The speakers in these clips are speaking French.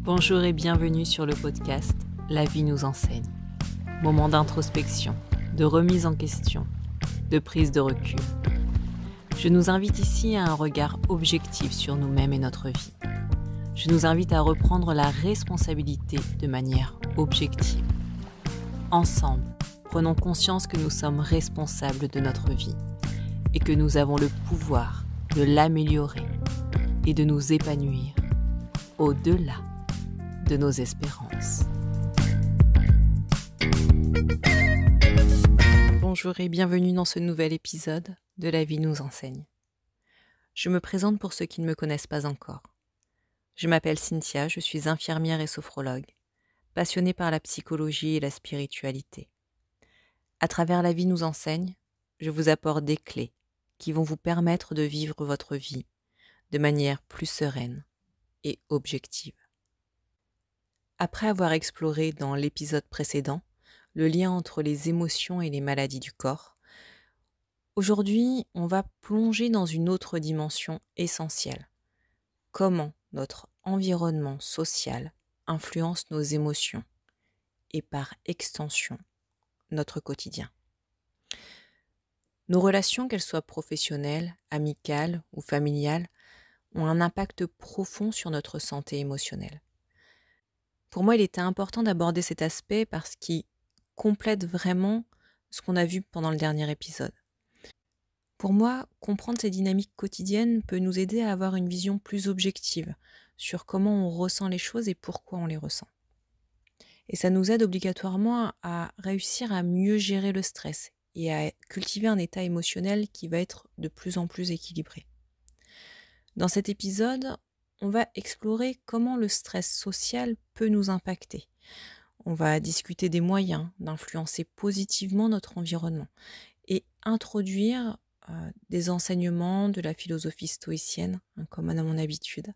Bonjour et bienvenue sur le podcast La vie nous enseigne. Moment d'introspection, de remise en question, de prise de recul. Je nous invite ici à un regard objectif sur nous-mêmes et notre vie. Je nous invite à reprendre la responsabilité de manière objective. Ensemble, prenons conscience que nous sommes responsables de notre vie et que nous avons le pouvoir de l'améliorer et de nous épanouir au-delà de nos espérances. Bonjour et bienvenue dans ce nouvel épisode de La vie nous enseigne. Je me présente pour ceux qui ne me connaissent pas encore. Je m'appelle Cynthia, je suis infirmière et sophrologue, passionnée par la psychologie et la spiritualité. À travers La vie nous enseigne, je vous apporte des clés qui vont vous permettre de vivre votre vie de manière plus sereine et objective. Après avoir exploré dans l'épisode précédent le lien entre les émotions et les maladies du corps, aujourd'hui, on va plonger dans une autre dimension essentielle. Comment notre environnement social influence nos émotions et par extension, notre quotidien. Nos relations, qu'elles soient professionnelles, amicales ou familiales, ont un impact profond sur notre santé émotionnelle. Pour moi, il était important d'aborder cet aspect parce qu'il complète vraiment ce qu'on a vu pendant le dernier épisode. Pour moi, comprendre ces dynamiques quotidiennes peut nous aider à avoir une vision plus objective sur comment on ressent les choses et pourquoi on les ressent. Et ça nous aide obligatoirement à réussir à mieux gérer le stress et à cultiver un état émotionnel qui va être de plus en plus équilibré. Dans cet épisode, on va explorer comment le stress social peut nous impacter. On va discuter des moyens d'influencer positivement notre environnement et introduire des enseignements de la philosophie stoïcienne, comme à mon habitude,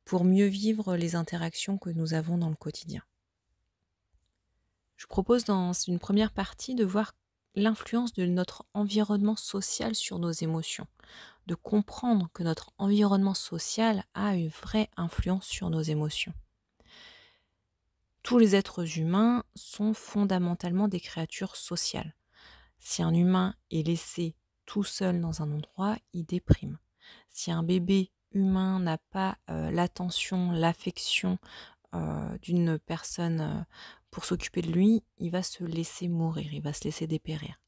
pour mieux vivre les interactions que nous avons dans le quotidien. Je propose dans une première partie de voir l'influence de notre environnement social sur nos émotions, de comprendre que notre environnement social a une vraie influence sur nos émotions. Tous les êtres humains sont fondamentalement des créatures sociales. Si un humain est laissé tout seul dans un endroit, il déprime. Si un bébé humain n'a pas l'attention, l'affection d'une personne pour s'occuper de lui, il va se laisser mourir, il va se laisser dépérir.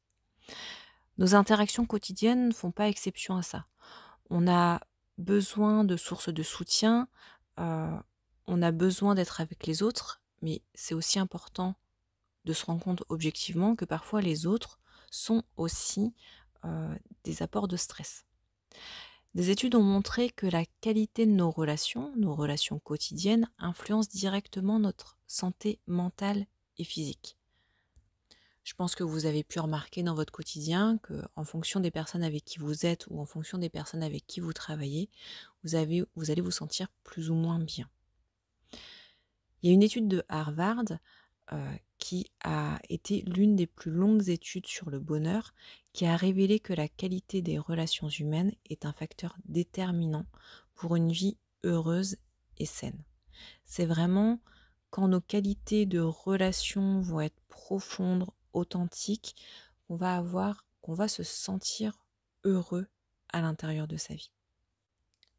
Nos interactions quotidiennes ne font pas exception à ça. On a besoin de sources de soutien, on a besoin d'être avec les autres, mais c'est aussi important de se rendre compte objectivement que parfois les autres sont aussi des apports de stress. Des études ont montré que la qualité de nos relations quotidiennes, influencent directement notre santé mentale et physique. Je pense que vous avez pu remarquer dans votre quotidien qu'en fonction des personnes avec qui vous êtes ou en fonction des personnes avec qui vous travaillez, vous allez vous sentir plus ou moins bien. Il y a une étude de Harvard qui a été l'une des plus longues études sur le bonheur, qui a révélé que la qualité des relations humaines est un facteur déterminant pour une vie heureuse et saine. C'est vraiment quand nos qualités de relations vont être profondes, authentiques, qu'on va se sentir heureux à l'intérieur de sa vie.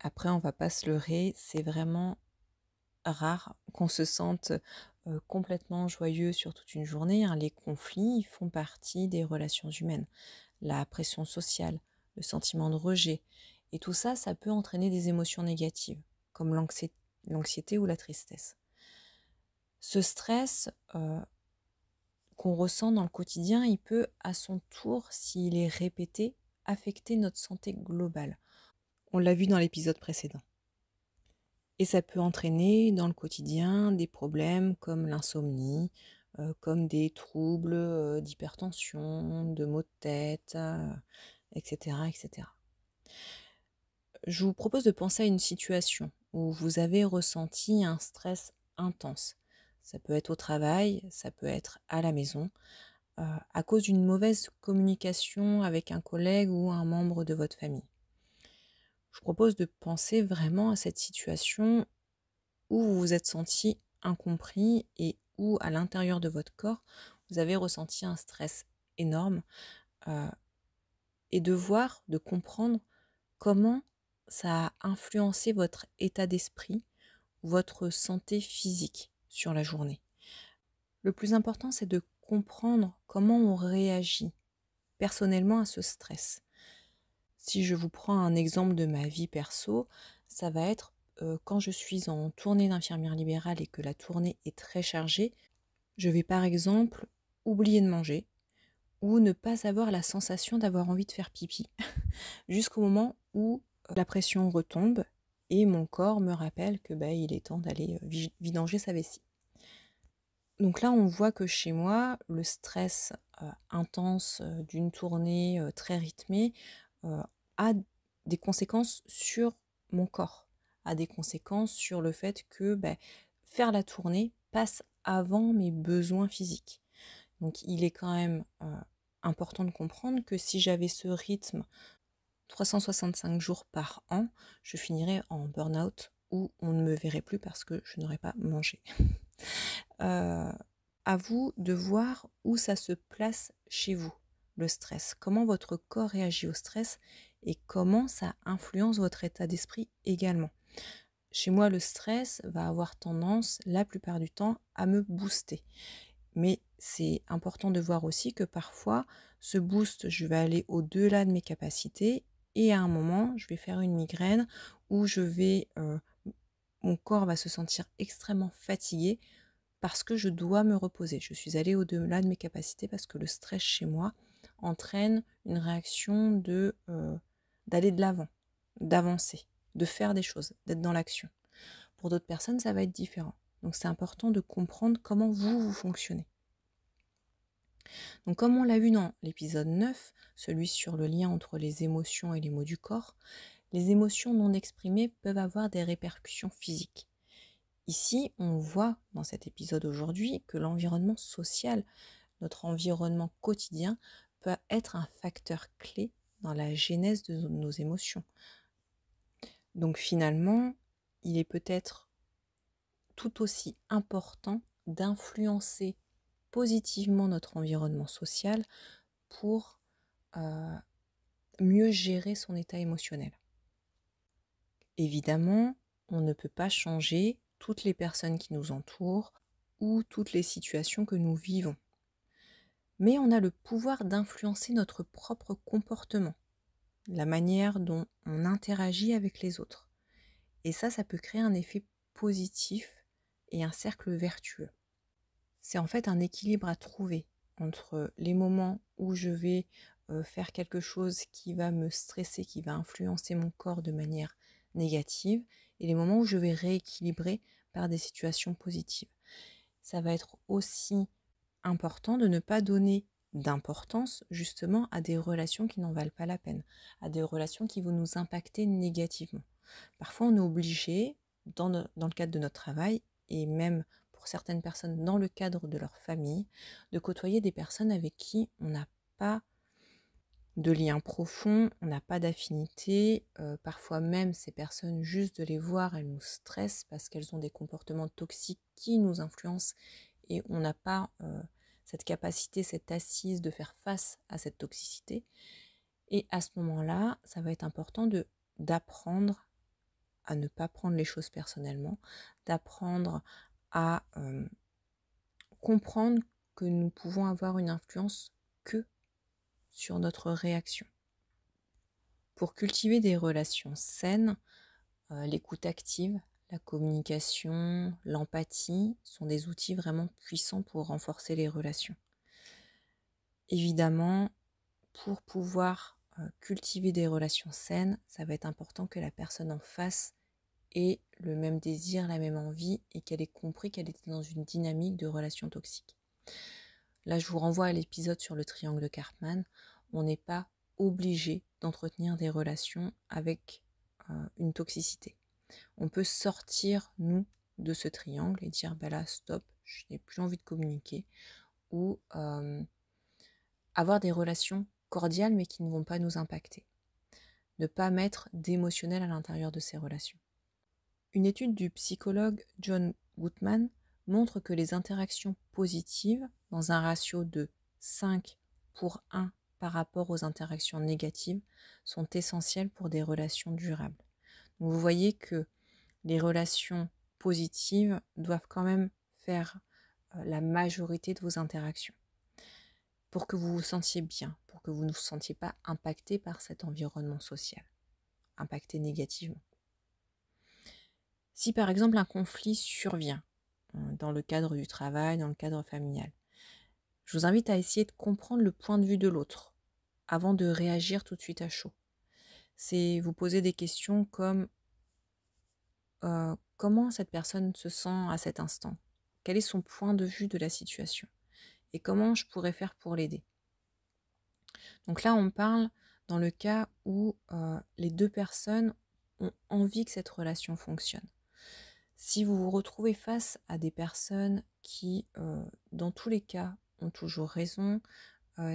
Après, on va pas se leurrer, c'est vraiment rare qu'on se sente complètement joyeux sur toute une journée. Les conflits font partie des relations humaines. La pression sociale, le sentiment de rejet, et tout ça, ça peut entraîner des émotions négatives, comme l'anxiété ou la tristesse. Ce stress qu'on ressent dans le quotidien, il peut à son tour, s'il est répété, affecter notre santé globale. On l'a vu dans l'épisode précédent. Et ça peut entraîner dans le quotidien des problèmes comme l'insomnie, comme des troubles d'hypertension, de maux de tête, etc., etc. Je vous propose de penser à une situation où vous avez ressenti un stress intense. Ça peut être au travail, ça peut être à la maison, à cause d'une mauvaise communication avec un collègue ou un membre de votre famille. Je propose de penser vraiment à cette situation où vous vous êtes senti incompris et où à l'intérieur de votre corps, vous avez ressenti un stress énorme euh, et de comprendre comment ça a influencé votre état d'esprit, votre santé physique sur la journée. Le plus important, c'est de comprendre comment on réagit personnellement à ce stress. Si je vous prends un exemple de ma vie perso, ça va être quand je suis en tournée d'infirmière libérale et que la tournée est très chargée, je vais par exemple oublier de manger ou ne pas avoir la sensation d'avoir envie de faire pipi jusqu'au moment où la pression retombe et mon corps me rappelle que il est temps d'aller vidanger sa vessie. Donc là, on voit que chez moi, le stress intense d'une tournée très rythmée a des conséquences sur mon corps, a des conséquences sur le fait que faire la tournée passe avant mes besoins physiques. Donc il est quand même important de comprendre que si j'avais ce rythme 365 jours par an, je finirais en burn-out où on ne me verrait plus parce que je n'aurais pas mangé. À vous de voir où ça se place chez vous, le stress. Comment votre corps réagit au stress et comment ça influence votre état d'esprit également. Chez moi, le stress va avoir tendance, la plupart du temps, à me booster. Mais c'est important de voir aussi que parfois, ce boost, je vais aller au-delà de mes capacités et à un moment, je vais faire une migraine où mon corps va se sentir extrêmement fatigué parce que je dois me reposer. Je suis allée au-delà de mes capacités parce que le stress chez moi entraîne une réaction d'aller de l'avant, d'avancer, de faire des choses, d'être dans l'action. Pour d'autres personnes, ça va être différent. Donc c'est important de comprendre comment vous fonctionnez. Donc comme on l'a vu dans l'épisode 9, celui sur le lien entre les émotions et les mots du corps, les émotions non exprimées peuvent avoir des répercussions physiques. Ici, on voit dans cet épisode aujourd'hui que l'environnement social, notre environnement quotidien, peut être un facteur clé dans la genèse de nos émotions. Donc finalement, il est peut-être tout aussi important d'influencer positivement notre environnement social pour mieux gérer son état émotionnel. Évidemment, on ne peut pas changer toutes les personnes qui nous entourent ou toutes les situations que nous vivons. Mais on a le pouvoir d'influencer notre propre comportement, la manière dont on interagit avec les autres. Et ça peut créer un effet positif et un cercle vertueux. C'est en fait un équilibre à trouver entre les moments où je vais faire quelque chose qui va me stresser, qui va influencer mon corps de manière négative, et les moments où je vais rééquilibrer par des situations positives. Ça va être aussi important de ne pas donner d'importance justement à des relations qui n'en valent pas la peine, à des relations qui vont nous impacter négativement. Parfois on est obligé, dans le cadre de notre travail, et même pour certaines personnes dans le cadre de leur famille, de côtoyer des personnes avec qui on n'a pas de lien profond, on n'a pas d'affinité, parfois même ces personnes, juste de les voir, elles nous stressent parce qu'elles ont des comportements toxiques qui nous influencent et on n'a pas cette capacité, cette assise de faire face à cette toxicité. Et à ce moment-là, ça va être important d'apprendre à ne pas prendre les choses personnellement, d'apprendre à comprendre que nous pouvons avoir une influence que sur notre réaction. Pour cultiver des relations saines, l'écoute active, la communication, l'empathie sont des outils vraiment puissants pour renforcer les relations. Évidemment, pour pouvoir cultiver des relations saines, ça va être important que la personne en face ait le même désir, la même envie et qu'elle ait compris qu'elle était dans une dynamique de relation toxique. Là, je vous renvoie à l'épisode sur le triangle de Karpman. On n'est pas obligé d'entretenir des relations avec une toxicité. On peut sortir, nous, de ce triangle et dire, là, stop, je n'ai plus envie de communiquer. Ou avoir des relations cordiales mais qui ne vont pas nous impacter. Ne pas mettre d'émotionnel à l'intérieur de ces relations. Une étude du psychologue John Gottman montre que les interactions positives, dans un ratio de 5:1 par rapport aux interactions négatives, sont essentielles pour des relations durables. Donc vous voyez que les relations positives doivent quand même faire la majorité de vos interactions pour que vous vous sentiez bien, pour que vous ne vous sentiez pas impacté par cet environnement social, impacté négativement. Si par exemple un conflit survient dans le cadre du travail, dans le cadre familial, je vous invite à essayer de comprendre le point de vue de l'autre avant de réagir tout de suite à chaud. C'est vous poser des questions comme comment cette personne se sent à cet instant? Quel est son point de vue de la situation? Et comment je pourrais faire pour l'aider? Donc là, on parle dans le cas où les deux personnes ont envie que cette relation fonctionne. Si vous vous retrouvez face à des personnes qui, dans tous les cas, ont toujours raison,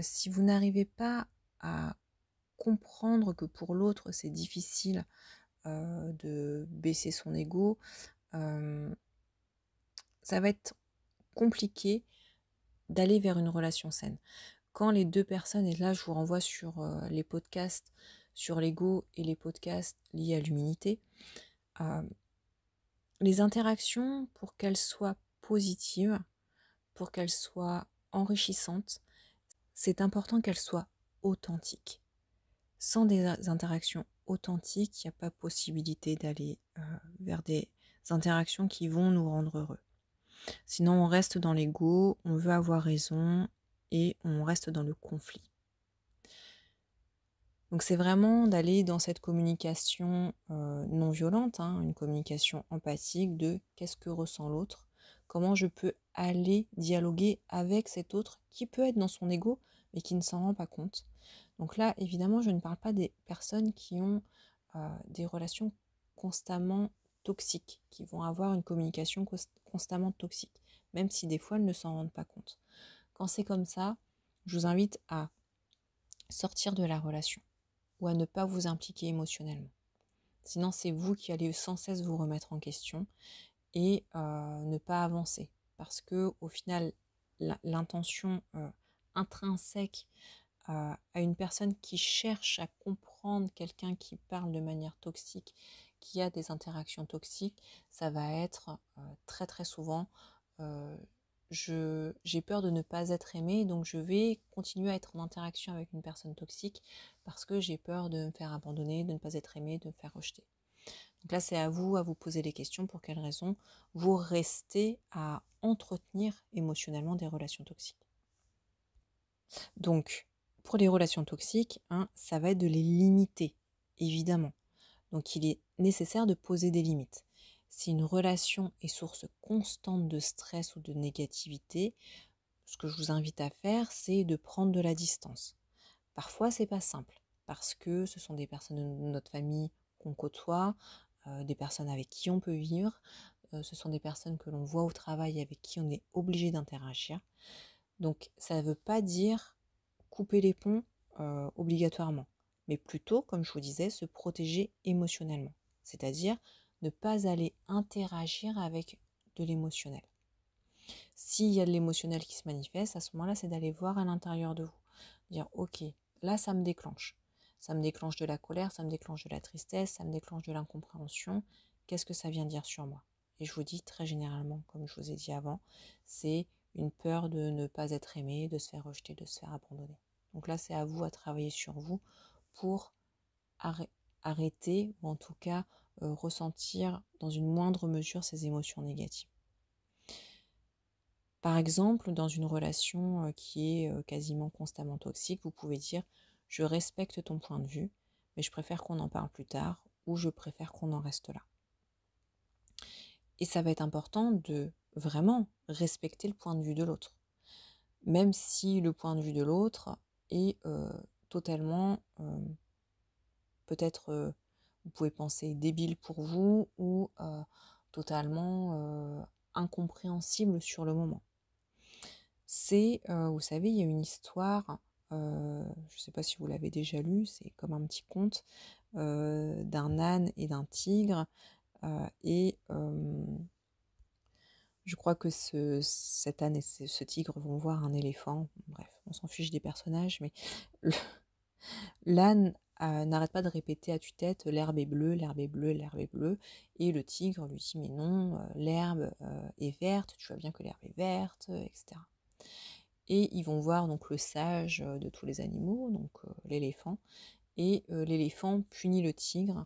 si vous n'arrivez pas à comprendre que pour l'autre, c'est difficile de baisser son ego, ça va être compliqué d'aller vers une relation saine. Quand les deux personnes, et là je vous renvoie sur les podcasts sur l'ego et les podcasts liés à l'humilité, les interactions, pour qu'elles soient positives, pour qu'elles soient enrichissantes, c'est important qu'elles soient authentiques. Sans des interactions authentiques, il n'y a pas possibilité d'aller vers des interactions qui vont nous rendre heureux. Sinon, on reste dans l'ego, on veut avoir raison et on reste dans le conflit. Donc c'est vraiment d'aller dans cette communication non violente, une communication empathique de qu'est-ce que ressent l'autre, comment je peux aller dialoguer avec cet autre qui peut être dans son ego mais qui ne s'en rend pas compte. Donc là, évidemment, je ne parle pas des personnes qui ont des relations constamment toxiques, qui vont avoir une communication constamment toxique, même si des fois elles ne s'en rendent pas compte. Quand c'est comme ça, je vous invite à sortir de la relation ou à ne pas vous impliquer émotionnellement. Sinon, c'est vous qui allez sans cesse vous remettre en question et ne pas avancer. Parce que au final, l'intention intrinsèque à une personne qui cherche à comprendre quelqu'un qui parle de manière toxique, qui a des interactions toxiques, ça va être très très souvent j'ai peur de ne pas être aimée, donc je vais continuer à être en interaction avec une personne toxique parce que j'ai peur de me faire abandonner, de ne pas être aimée, de me faire rejeter. Donc là, c'est à vous poser les questions pour quelles raisons vous restez à entretenir émotionnellement des relations toxiques. Donc, pour les relations toxiques, ça va être de les limiter, évidemment. Donc, il est nécessaire de poser des limites. Si une relation est source constante de stress ou de négativité, ce que je vous invite à faire, c'est de prendre de la distance. Parfois, c'est pas simple, parce que ce sont des personnes de notre famille qu'on côtoie, des personnes avec qui on peut vivre, ce sont des personnes que l'on voit au travail avec qui on est obligé d'interagir. Donc, ça ne veut pas dire couper les ponts obligatoirement, mais plutôt, comme je vous disais, se protéger émotionnellement, c'est-à-dire ne pas aller interagir avec de l'émotionnel. S'il y a de l'émotionnel qui se manifeste, à ce moment-là, c'est d'aller voir à l'intérieur de vous, dire ok, là ça me déclenche. Ça me déclenche de la colère, ça me déclenche de la tristesse, ça me déclenche de l'incompréhension. Qu'est-ce que ça vient dire sur moi? Et je vous dis très généralement, comme je vous ai dit avant, c'est une peur de ne pas être aimé, de se faire rejeter, de se faire abandonner. Donc là, c'est à vous à travailler sur vous pour arrêter ou en tout cas ressentir dans une moindre mesure ces émotions négatives. Par exemple, dans une relation qui est quasiment constamment toxique, vous pouvez dire « je respecte ton point de vue, mais je préfère qu'on en parle plus tard » ou « je préfère qu'on en reste là ». Et ça va être important de vraiment respecter le point de vue de l'autre, même si le point de vue de l'autre est totalement, peut-être, vous pouvez penser débile pour vous ou totalement incompréhensible sur le moment. C'est, vous savez, il y a une histoire, je ne sais pas si vous l'avez déjà lu, c'est comme un petit conte d'un âne et d'un tigre et je crois que cette âne et ce tigre vont voir un éléphant. Bref, on s'en fiche des personnages, mais le- l'âne n'arrête pas de répéter à tue-tête l'herbe est bleue, l'herbe est bleue, l'herbe est bleue. Et le tigre lui dit mais non, l'herbe est verte, tu vois bien que l'herbe est verte, etc. Et ils vont voir donc le sage de tous les animaux, donc l'éléphant. Et l'éléphant punit le tigre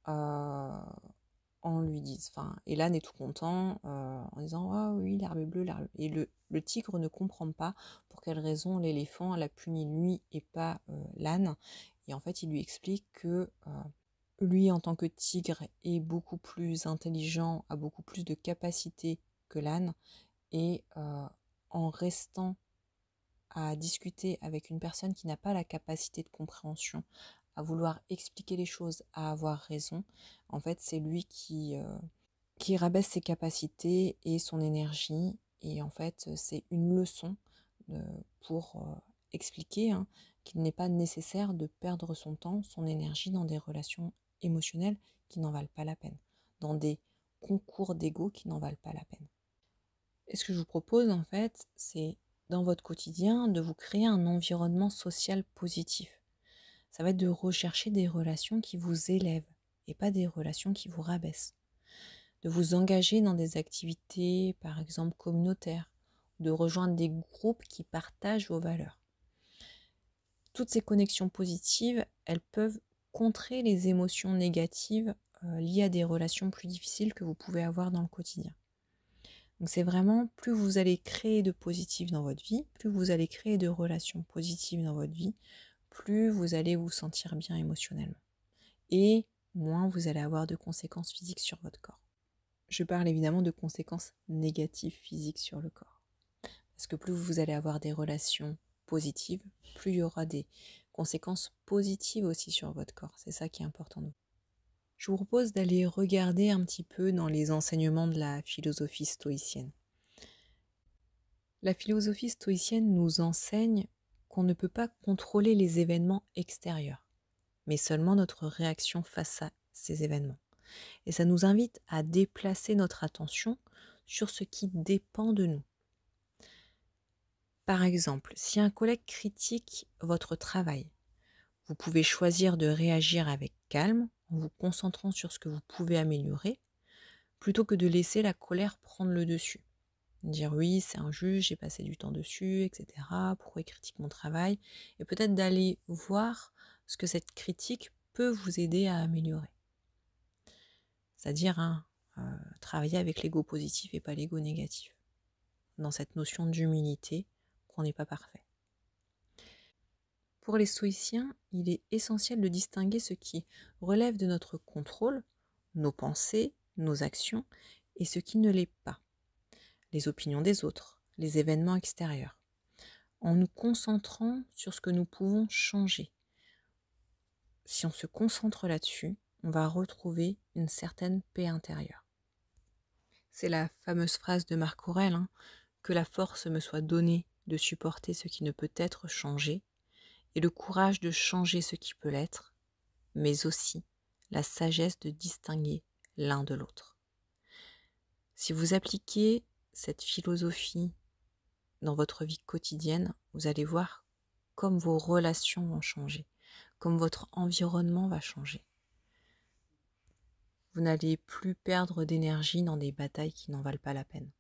en lui disant, enfin, et l'âne est tout content en disant ah oui l'herbe est bleue, l'herbe. Et le tigre ne comprend pas pour quelle raison l'éléphant l'a puni lui et pas l'âne. Et en fait il lui explique que lui en tant que tigre est beaucoup plus intelligent, a beaucoup plus de capacités que l'âne, et en restant à discuter avec une personne qui n'a pas la capacité de compréhension, à vouloir expliquer les choses, à avoir raison, en fait c'est lui qui rabaisse ses capacités et son énergie. Et en fait c'est une leçon pour expliquer qu'il n'est pas nécessaire de perdre son temps, son énergie dans des relations émotionnelles qui n'en valent pas la peine, dans des concours d'ego qui n'en valent pas la peine. Et ce que je vous propose en fait, c'est dans votre quotidien de vous créer un environnement social positif. Ça va être de rechercher des relations qui vous élèvent et pas des relations qui vous rabaissent. De vous engager dans des activités, par exemple communautaires, de rejoindre des groupes qui partagent vos valeurs. Toutes ces connexions positives, elles peuvent contrer les émotions négatives liées à des relations plus difficiles que vous pouvez avoir dans le quotidien. Donc c'est vraiment, plus vous allez créer de positif dans votre vie, plus vous allez créer de relations positives dans votre vie, plus vous allez vous sentir bien émotionnellement. Et moins vous allez avoir de conséquences physiques sur votre corps. Je parle évidemment de conséquences négatives physiques sur le corps. Parce que plus vous allez avoir des relations positives, plus il y aura des conséquences positives aussi sur votre corps. C'est ça qui est important. Je vous propose d'aller regarder un petit peu dans les enseignements de la philosophie stoïcienne. La philosophie stoïcienne nous enseigne qu'on ne peut pas contrôler les événements extérieurs, mais seulement notre réaction face à ces événements. Et ça nous invite à déplacer notre attention sur ce qui dépend de nous. Par exemple, si un collègue critique votre travail, vous pouvez choisir de réagir avec calme en vous concentrant sur ce que vous pouvez améliorer, plutôt que de laisser la colère prendre le dessus. Dire oui, c'est injuste, j'ai passé du temps dessus, etc. Pourquoi il critique mon travail? Et peut-être d'aller voir ce que cette critique peut vous aider à améliorer. C'est-à-dire travailler avec l'ego positif et pas l'ego négatif. Dans cette notion d'humilité, qu'on n'est pas parfait. Pour les stoïciens, il est essentiel de distinguer ce qui relève de notre contrôle, nos pensées, nos actions, et ce qui ne l'est pas. Les opinions des autres, les événements extérieurs, en nous concentrant sur ce que nous pouvons changer. Si on se concentre là-dessus, on va retrouver une certaine paix intérieure. C'est la fameuse phrase de Marc Aurèle, que la force me soit donnée de supporter ce qui ne peut être changé, et le courage de changer ce qui peut l'être, mais aussi la sagesse de distinguer l'un de l'autre. Si vous appliquez cette philosophie dans votre vie quotidienne, vous allez voir comme vos relations vont changer, comme votre environnement va changer. Vous n'allez plus perdre d'énergie dans des batailles qui n'en valent pas la peine,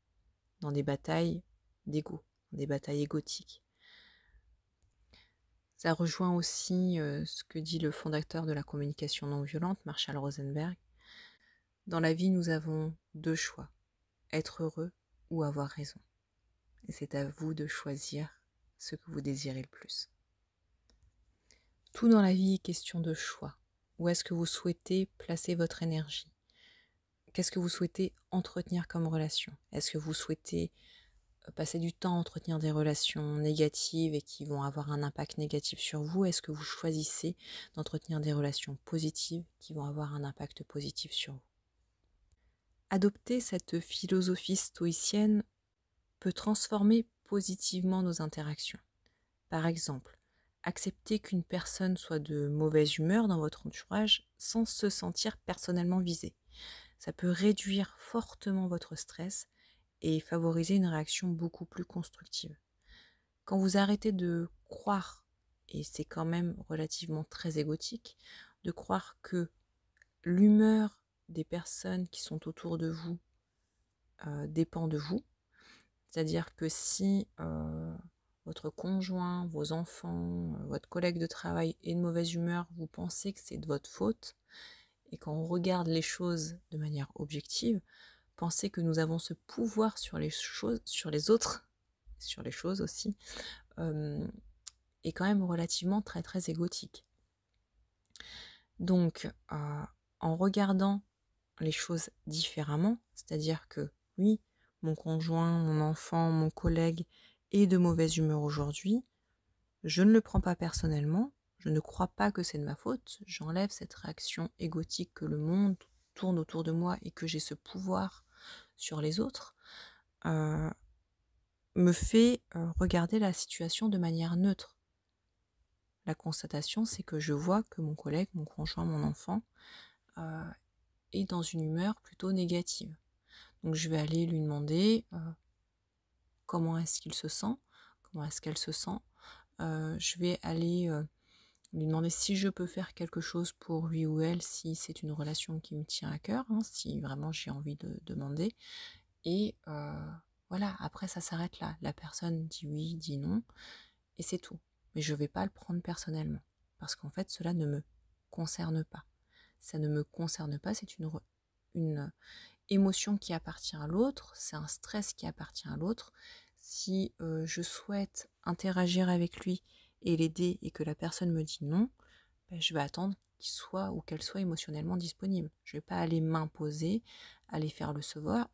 dans des batailles d'ego, dans des batailles égotiques. Ça rejoint aussi ce que dit le fondateur de la communication non violente, Marshall Rosenberg. Dans la vie, nous avons deux choix, être heureux ou avoir raison. Et c'est à vous de choisir ce que vous désirez le plus. Tout dans la vie est question de choix. Où est-ce que vous souhaitez placer votre énergie? Qu'est-ce que vous souhaitez entretenir comme relation? Est-ce que vous souhaitez passer du temps à entretenir des relations négatives et qui vont avoir un impact négatif sur vous? Est-ce que vous choisissez d'entretenir des relations positives qui vont avoir un impact positif sur vous? Adopter cette philosophie stoïcienne peut transformer positivement nos interactions. Par exemple, accepter qu'une personne soit de mauvaise humeur dans votre entourage sans se sentir personnellement visé. Ça peut réduire fortement votre stress et favoriser une réaction beaucoup plus constructive. Quand vous arrêtez de croire, et c'est quand même relativement très égotique, de croire que l'humeur des personnes qui sont autour de vous dépend de vous, c'est-à-dire que si votre conjoint, vos enfants, votre collègue de travail est de mauvaise humeur, vous pensez que c'est de votre faute, et quand on regarde les choses de manière objective, pensez que nous avons ce pouvoir sur les choses, sur les autres, sur les choses aussi, est quand même relativement très très égotique. Donc, en regardant les choses différemment, c'est-à-dire que oui, mon conjoint, mon enfant, mon collègue est de mauvaise humeur aujourd'hui, je ne le prends pas personnellement, je ne crois pas que c'est de ma faute, j'enlève cette réaction égotique que le monde tourne autour de moi et que j'ai ce pouvoir sur les autres, me fait regarder la situation de manière neutre. La constatation, c'est que je vois que mon collègue, mon conjoint, mon enfant est dans une humeur plutôt négative. Donc je vais aller lui demander comment est-ce qu'il se sent, comment est-ce qu'elle se sent. Je vais aller lui demander si je peux faire quelque chose pour lui ou elle, si c'est une relation qui me tient à cœur, si vraiment j'ai envie de demander. Et voilà, après ça s'arrête là. La personne dit oui, dit non, et c'est tout. Mais je ne vais pas le prendre personnellement, parce qu'en fait cela ne me concerne pas. Ça ne me concerne pas, c'est une émotion qui appartient à l'autre, c'est un stress qui appartient à l'autre. Si je souhaite interagir avec lui et l'aider et que la personne me dit non, je vais attendre qu'il soit ou qu'elle soit émotionnellement disponible. Je ne vais pas aller m'imposer, aller faire le sauveur.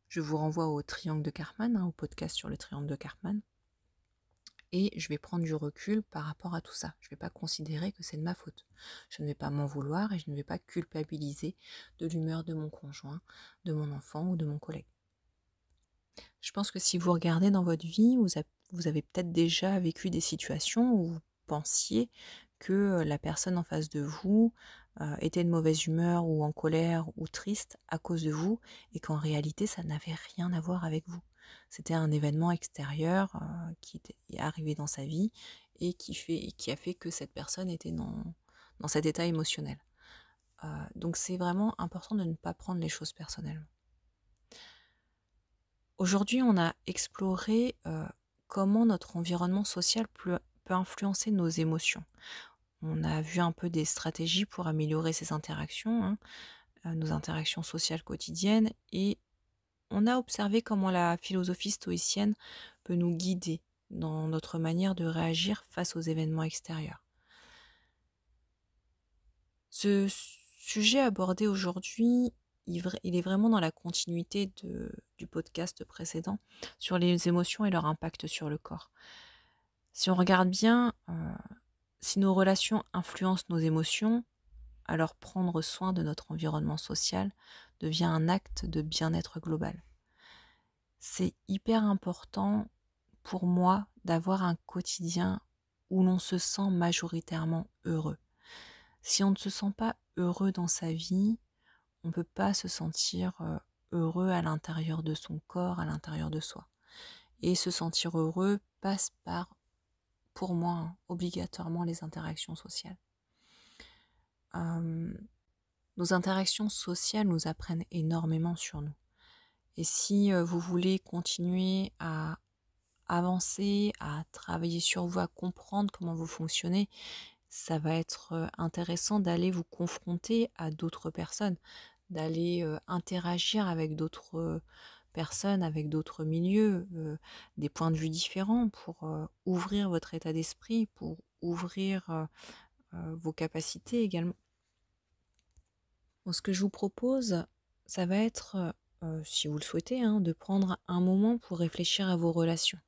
Je vous renvoie au triangle de Karpman, au podcast sur le triangle de Karpman. Et je vais prendre du recul par rapport à tout ça. Je ne vais pas considérer que c'est de ma faute. Je ne vais pas m'en vouloir et je ne vais pas culpabiliser de l'humeur de mon conjoint, de mon enfant ou de mon collègue. Je pense que si vous regardez dans votre vie, vous avez peut-être déjà vécu des situations où vous pensiez que la personne en face de vous était de mauvaise humeur ou en colère ou triste à cause de vous et qu'en réalité ça n'avait rien à voir avec vous. C'était un événement extérieur qui est arrivé dans sa vie et qui a fait que cette personne était dans cet état émotionnel. Donc c'est vraiment important de ne pas prendre les choses personnellement. Aujourd'hui, on a exploré comment notre environnement social peut influencer nos émotions. On a vu un peu des stratégies pour améliorer ces interactions, nos interactions sociales quotidiennes, et on a observé comment la philosophie stoïcienne peut nous guider dans notre manière de réagir face aux événements extérieurs. Ce sujet abordé aujourd'hui, il est vraiment dans la continuité du podcast précédent sur les émotions et leur impact sur le corps. Si on regarde bien, si nos relations influencent nos émotions, alors prendre soin de notre environnement social devient un acte de bien-être global. C'est hyper important pour moi d'avoir un quotidien où l'on se sent majoritairement heureux. Si on ne se sent pas heureux dans sa vie, on ne peut pas se sentir heureux à l'intérieur de son corps, à l'intérieur de soi. Et se sentir heureux passe par, pour moi, obligatoirement les interactions sociales. Nos interactions sociales nous apprennent énormément sur nous. Et si vous voulez continuer à avancer, à travailler sur vous, à comprendre comment vous fonctionnez, ça va être intéressant d'aller vous confronter à d'autres personnes, d'aller interagir avec d'autres personnes, avec d'autres milieux, des points de vue différents pour ouvrir votre état d'esprit, pour ouvrir vos capacités également. Donc, ce que je vous propose, ça va être, si vous le souhaitez, de prendre un moment pour réfléchir à vos relations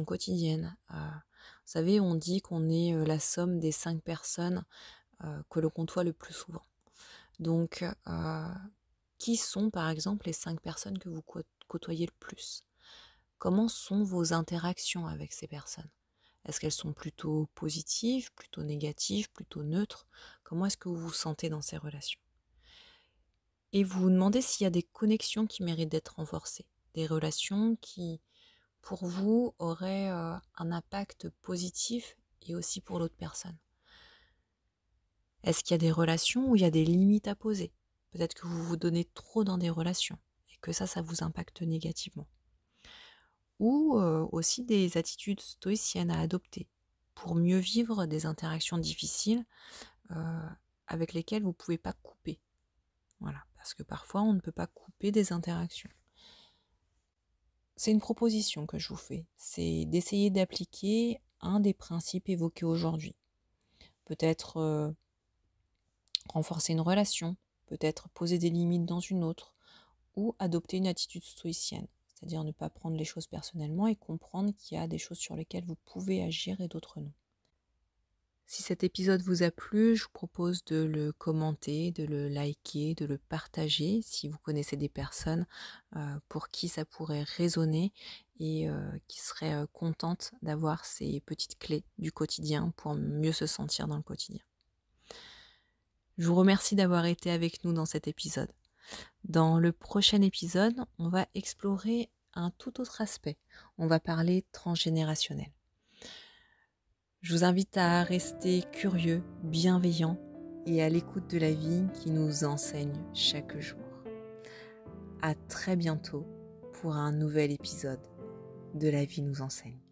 quotidiennes. Vous savez, on dit qu'on est la somme des 5 personnes que l'on côtoie le plus souvent. Donc, qui sont par exemple les 5 personnes que vous côtoyez le plus? Comment sont vos interactions avec ces personnes? Est-ce qu'elles sont plutôt positives, plutôt négatives, plutôt neutres? Comment est-ce que vous vous sentez dans ces relations? et vous vous demandez s'il y a des connexions qui méritent d'être renforcées, des relations qui, pour vous, auraient un impact positif et aussi pour l'autre personne. Est-ce qu'il y a des relations où il y a des limites à poser? Peut-être que vous vous donnez trop dans des relations et que ça vous impacte négativement. Ou aussi des attitudes stoïciennes à adopter pour mieux vivre des interactions difficiles euh, avec lesquelles vous ne pouvez pas couper. Voilà, parce que parfois on ne peut pas couper des interactions. C'est une proposition que je vous fais, c'est d'essayer d'appliquer un des principes évoqués aujourd'hui. Peut-être renforcer une relation, peut-être poser des limites dans une autre, ou adopter une attitude stoïcienne, c'est-à-dire ne pas prendre les choses personnellement et comprendre qu'il y a des choses sur lesquelles vous pouvez agir et d'autres non. Si cet épisode vous a plu, je vous propose de le commenter, de le liker, de le partager si vous connaissez des personnes pour qui ça pourrait résonner et qui seraient contentes d'avoir ces petites clés du quotidien pour mieux se sentir dans le quotidien. Je vous remercie d'avoir été avec nous dans cet épisode. Dans le prochain épisode, on va explorer un tout autre aspect. On va parler transgénérationnel. Je vous invite à rester curieux, bienveillant et à l'écoute de la vie qui nous enseigne chaque jour. À très bientôt pour un nouvel épisode de La vie nous enseigne.